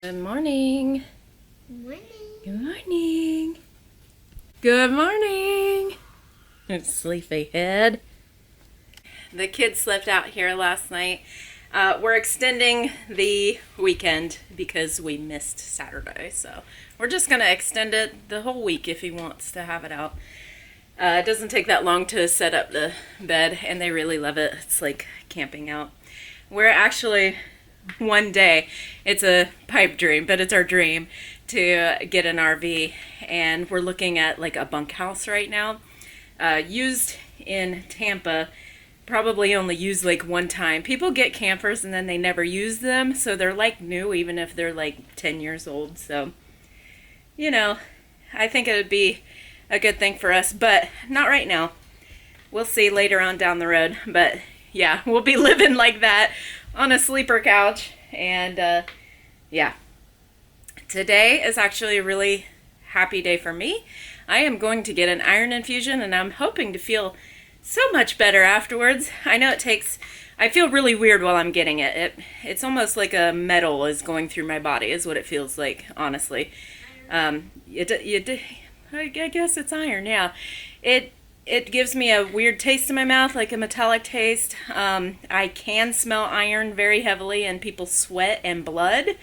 Good morning. Morning. Good morning. Good morning. Sleepyhead. The kids slept out here last night. We're extending the weekend because we missed Saturday. So we're just going to extend it the whole week if he wants to have it out. It doesn't take that long to set up the bed, and they really love it. It's like camping out. We're actually, one day, it's a pipe dream, but it's our dream to get an RV, and we're looking at like a bunkhouse right now. Used in Tampa, probably only used like one time. People get campers and then they never use them, so they're like new even if they're like 10 years old. So, you know, I think it would be a good thing for us, but not right now. We'll see later on down the road, but yeah, we'll be living like that on a sleeper couch. And yeah, today is actually a really happy day for me. I am going to get an iron infusion, and I'm hoping to feel so much better afterwards. I know I feel really weird while I'm getting it. It's almost like a metal is going through my body is what it feels like, honestly. I guess it's iron, yeah. It gives me a weird taste in my mouth, like a metallic taste. I can smell iron very heavily in people's sweat and blood.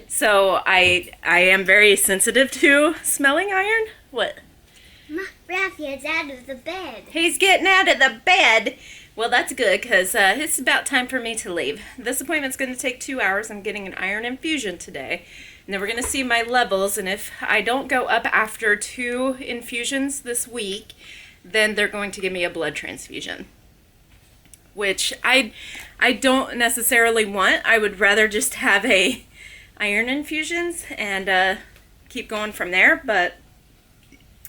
So I am very sensitive to smelling iron. What? Rafael's out of the bed. He's getting out of the bed. Well, that's good, because it's about time for me to leave. This appointment's going to take 2 hours. I'm getting an iron infusion today. And then we're going to see my levels, and if I don't go up after 2 infusions this week, then they're going to give me a blood transfusion, which I don't necessarily want. I would rather just have a iron infusions and keep going from there, but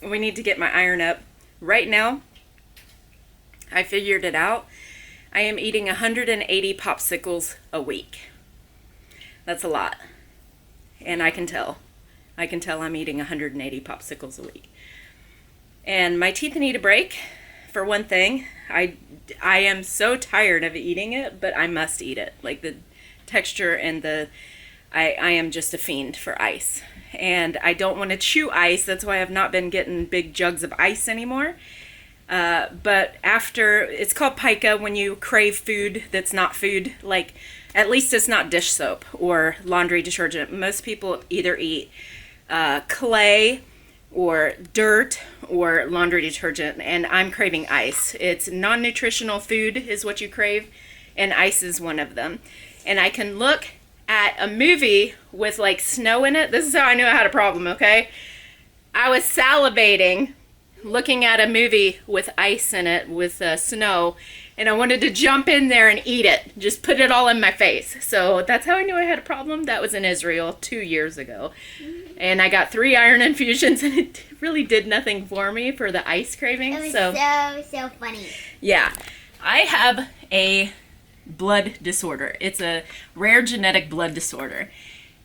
we need to get my iron up. Right now, I figured it out. I am eating 180 popsicles a week. That's a lot. And I can tell I'm eating 180 popsicles a week. And my teeth need a break, for one thing. I am so tired of eating it, but I must eat it. Like the texture and I am just a fiend for ice. And I don't want to chew ice. That's why I've not been getting big jugs of ice anymore. But after, it's called pica when you crave food that's not food. Like, at least it's not dish soap or laundry detergent. Most people either eat clay or dirt or laundry detergent, and I'm craving ice. It's non-nutritional food is what you crave, and ice is one of them. And I can look at a movie with like snow in it. This is how I knew I had a problem, okay? I was salivating looking at a movie with ice in it, with snow, and I wanted to jump in there and eat it. Just put it all in my face. So that's how I knew I had a problem. That was in Israel 2 years ago. And I got 3 iron infusions, and it really did nothing for me for the ice craving. It was so funny. Yeah. I have a blood disorder. It's a rare genetic blood disorder.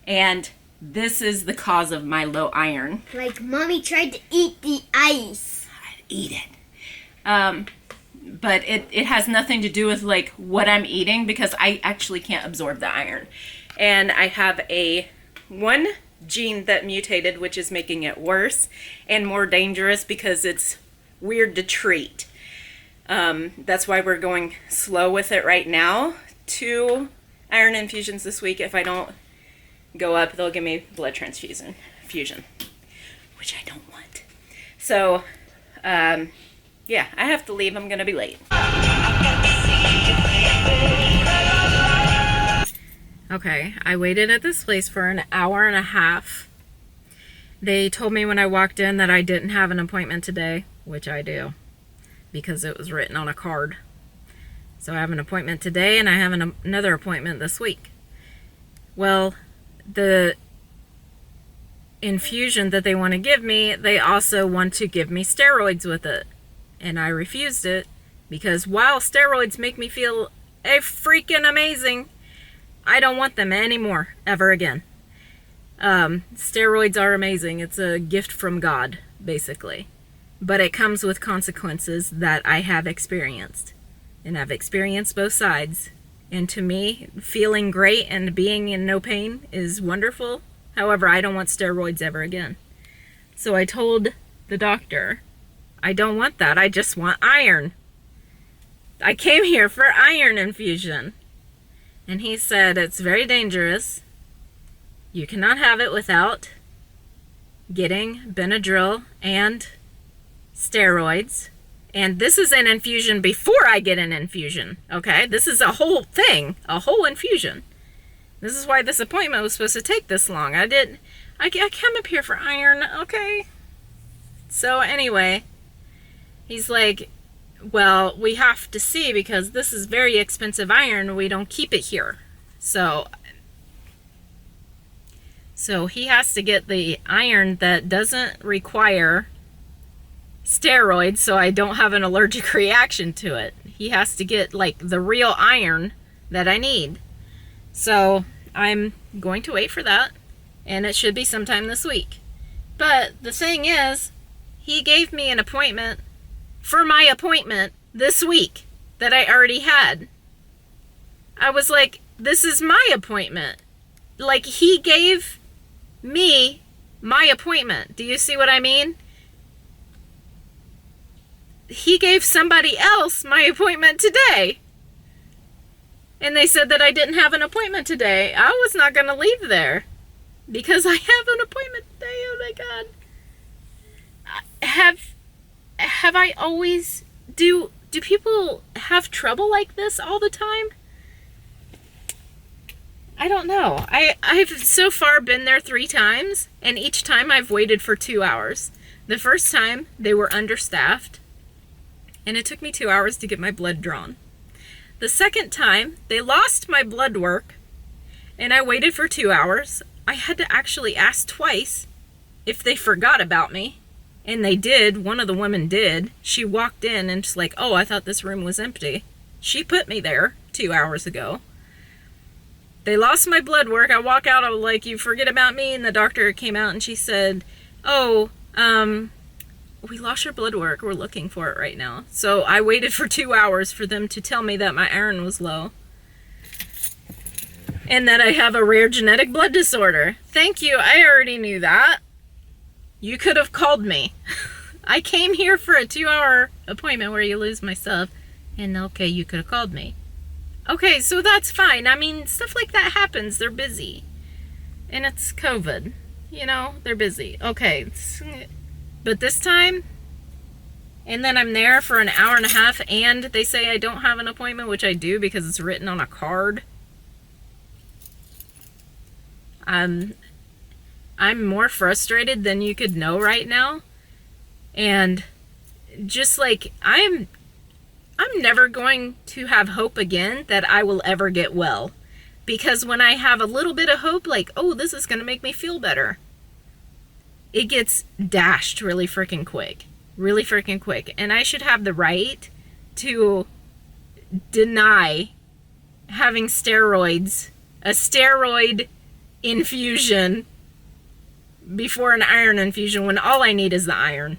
And this is the cause of my low iron. Like, Mommy tried to eat the ice. I'd eat it. But it has nothing to do with, like, what I'm eating, because I actually can't absorb the iron. And I have one gene that mutated, which is making it worse and more dangerous because it's weird to treat. That's why we're going slow with it right now. 2 iron infusions this week. If I don't go up, they'll give me blood transfusion, which I don't want. So, yeah, I have to leave. I'm going to be late. Okay, I waited at this place for an hour and a half. They told me when I walked in that I didn't have an appointment today, which I do, because it was written on a card. So I have an appointment today, and I have another appointment this week. Well, the infusion that they want to give me, they also want to give me steroids with it. And I refused it because while steroids make me feel freaking amazing, I don't want them anymore, ever again. Steroids are amazing. It's a gift from God, basically. But it comes with consequences that I have experienced. And I've experienced both sides. And to me, feeling great and being in no pain is wonderful. However, I don't want steroids ever again. So I told the doctor, I don't want that. I just want iron. I came here for iron infusion. And he said, it's very dangerous. You cannot have it without getting Benadryl and steroids. And this is an infusion before I get an infusion, okay? This is a whole thing, a whole infusion. This is why this appointment was supposed to take this long. I came up here for iron, okay? So anyway, he's like, well, we have to see because this is very expensive iron. We don't keep it here. So he has to get the iron that doesn't require steroids so I don't have an allergic reaction to it. He has to get like the real iron that I need. So I'm going to wait for that, and it should be sometime this week. But the thing is, he gave me an appointment for my appointment this week that I already had. I was like, this is my appointment. Like, he gave me my appointment. Do you see what I mean? He gave somebody else my appointment today. And they said that I didn't have an appointment today. I was not going to leave there because I have an appointment today. Oh my God. Have I always... Do people have trouble like this all the time? I don't know. I've so far been there 3 times, and each time I've waited for 2 hours. The first time, they were understaffed, and it took me 2 hours to get my blood drawn. The second time, they lost my blood work, and I waited for 2 hours. I had to actually ask twice if they forgot about me, and they did. One of the women did. She walked in and just like, oh, I thought this room was empty. She put me there 2 hours ago. They lost my blood work. I walk out, I was like, you forget about me, and the doctor came out and she said, oh, we lost your blood work. We're looking for it right now. So I waited for 2 hours for them to tell me that my iron was low and that I have a rare genetic blood disorder. Thank you. I already knew that. You could have called me. I came here for a 2-hour appointment where you lose my stuff, and okay, you could have called me. Okay, so that's fine. I mean, stuff like that happens. They're busy. And it's COVID. You know, they're busy. Okay. But this time, and then I'm there for an hour and a half, and they say I don't have an appointment, which I do because it's written on a card. I'm more frustrated than you could know right now. And just like, I'm never going to have hope again that I will ever get well. Because when I have a little bit of hope, like, oh, this is going to make me feel better, it gets dashed really freaking quick. Really freaking quick. And I should have the right to deny having steroids, a steroid infusion before an iron infusion when all I need is the iron.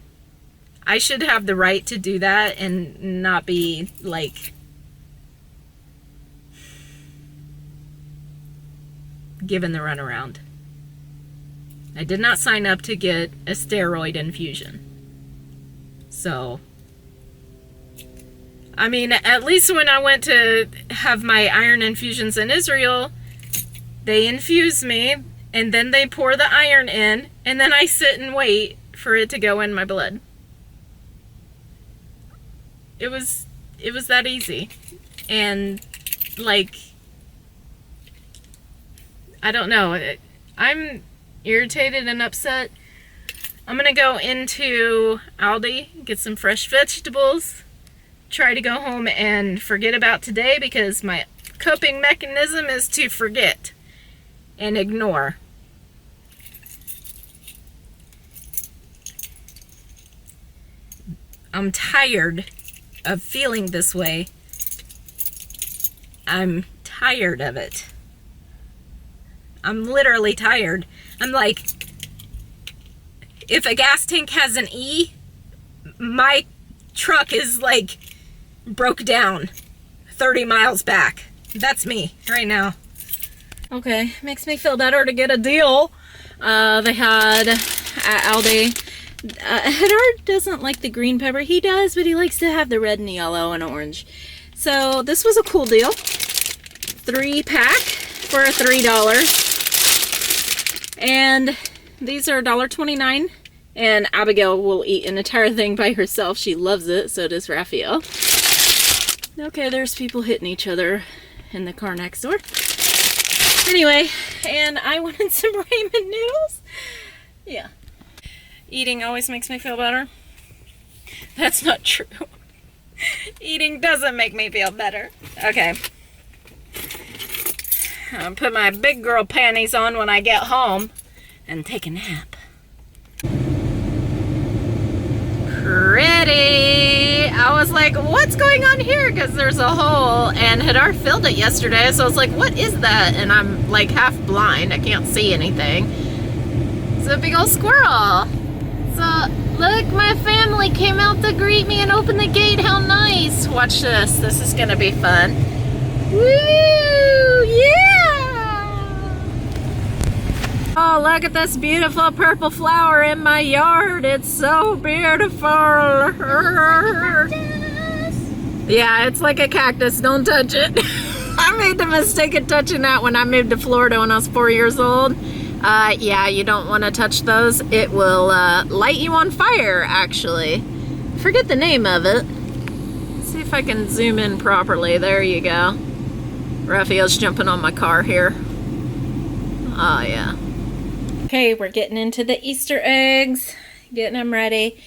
I should have the right to do that and not be like given the runaround. I did not sign up to get a steroid infusion. So, I mean, at least when I went to have my iron infusions in Israel, they infuse me, and then they pour the iron in, and then I sit and wait for it to go in my blood. It was that easy. And, like, I don't know. I'm irritated and upset. I'm gonna go into Aldi, get some fresh vegetables, try to go home and forget about today because my coping mechanism is to forget and ignore. I'm tired of feeling this way. I'm tired of it. I'm literally tired. I'm like, if a gas tank has an E, my truck is like broke down 30 miles back. That's me right now. Okay, makes me feel better to get a deal. They had at Aldi. Hadar doesn't like the green pepper. He does, but he likes to have the red and yellow and orange. So this was a cool deal. 3-pack for $3. And these are $1.29. And Abigail will eat an entire thing by herself. She loves it. So does Rafael. Okay, there's people hitting each other in the car next door. Anyway, and I wanted some ramen noodles. Yeah. Eating always makes me feel better. That's not true. Eating doesn't make me feel better. Okay. I'll put my big girl panties on when I get home and take a nap. Pretty. I was like, what's going on here? Because there's a hole, and Hadar filled it yesterday, so I was like, what is that? And I'm like half blind. I can't see anything. It's a big old squirrel. So, look, my family came out to greet me and open the gate. How nice. Watch this. This is going to be fun. Woo! Yeah! Oh, look at this beautiful purple flower in my yard. It's so beautiful. Yeah, it's like a cactus. Don't touch it. I made the mistake of touching that when I moved to Florida when I was 4 years old. Yeah, you don't want to touch those. It will light you on fire, actually. Forget the name of it. Let's see if I can zoom in properly. There you go. Rafael's jumping on my car here. Oh, yeah. Okay, we're getting into the Easter eggs. Getting them ready.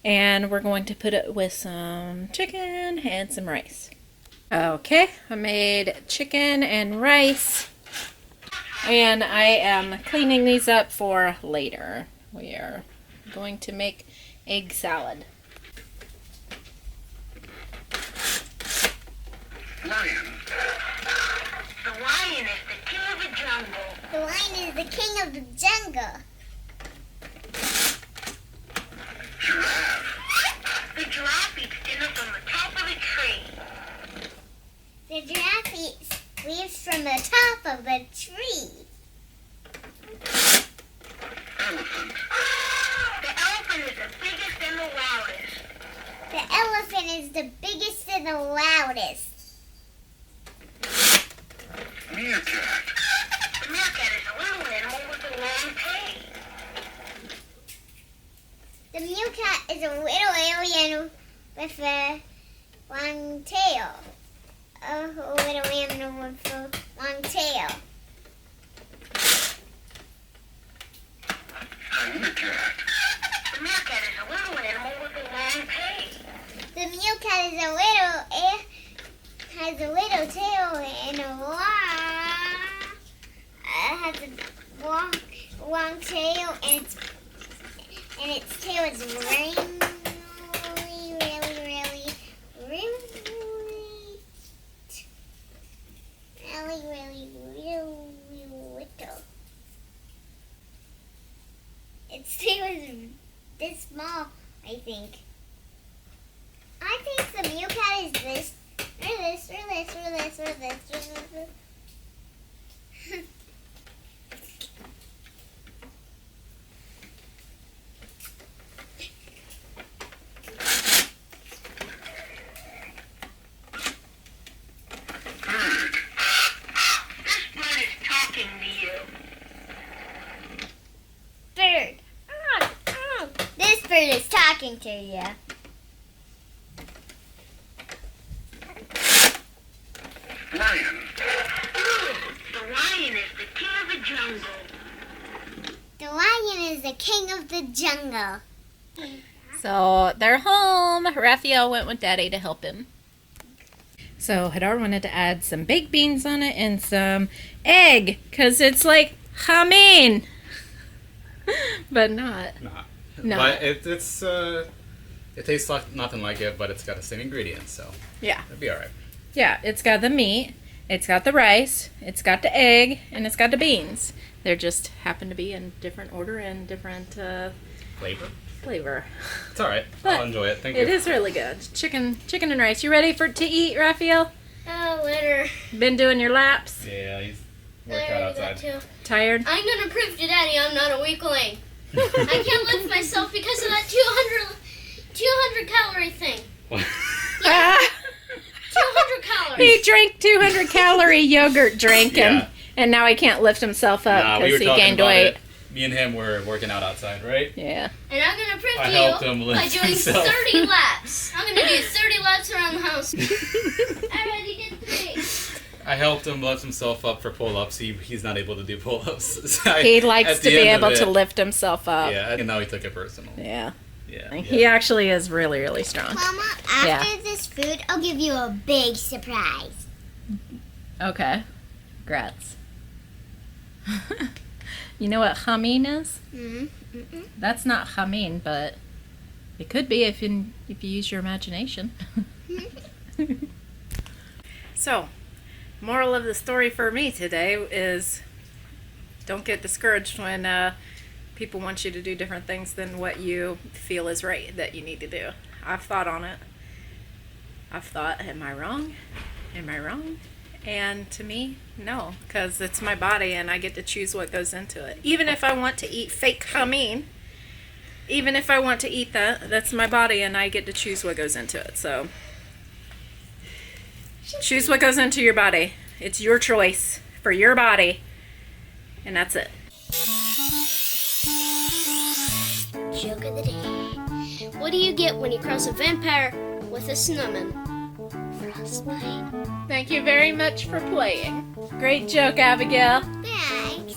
And we're going to put it with some chicken and some rice. Okay, I made chicken and rice. And I am cleaning these up for later. We are going to make egg salad. Lion. The lion is the king of the jungle. The lion is the king of the jungle. Giraffe. The giraffe eats dinner from the top of the tree. The giraffe eats leaves from the top of the tree. Elephant. The elephant is the biggest and the loudest. The elephant is the biggest and the loudest. Meerkat. The meerkat is a little animal with a long tail. The meerkat is a little alien with a long tail. A little animal with a long tail. A meerkat. The meerkat is a little animal with a long tail. The meerkat is has a little tail and a has a long tail and its tail is really little. Its tail is this small, I think. I think the meerkat is this. Or this. Bird. This bird is talking to you. Bird. This bird is talking to you. Lion. The lion is the king of the jungle. The lion is the king of the jungle. So they're home. Rafael went with Daddy to help him. So Hadar wanted to add some baked beans on it and some egg, because it's like hameen. But not. No. But it tastes like nothing like it, but it's got the same ingredients, so Yeah. it'll be alright. Yeah, it's got the meat, it's got the rice, it's got the egg, and it's got the beans. They just happen to be in different order and different flavor. It's alright. But I'll enjoy it. Thank you. It is really good. Chicken and rice. You ready to eat, Rafael? Oh, later. Been doing your laps? Yeah, he's I worked out already outside. did that too. Tired? I'm gonna prove to Daddy I'm not a weakling. I can't lift myself because of that 200 calorie thing. 200 calories. He drank 200 calorie yogurt drink Yeah. and now he can't lift himself up Nah, we because were he talking gained about weight. it. Me and him were working out outside, right? Yeah. And I'm gonna prove I to helped you him by lift doing himself. 30 laps. I'm gonna do 30 laps around the house. I already did 3. I helped him lift himself up for pull-ups. He's not able to do pull-ups. So He likes at to the be end of able to it- lift himself up. Yeah, and now he took it personal. Yeah. Yeah. He actually is really, really strong. Mama, after Yeah. this food, I'll give you a big surprise. Okay. Grats. You know what humming is? Mm-hmm. That's not humming, but it could be if you use your imagination. So, moral of the story for me today is don't get discouraged when people want you to do different things than what you feel is right that you need to do. I've thought on it. I've thought, am I wrong? Am I wrong? And to me, no, because it's my body and I get to choose what goes into it. Even if I want to eat fake hummin, even if I want to eat that, that's my body and I get to choose what goes into it. So choose what goes into your body. It's your choice for your body. And that's it. Joke of the day. What do you get when you cross a vampire with a snowman? Frostbite. Thank you very much for playing. Great joke, Abigail. Thanks.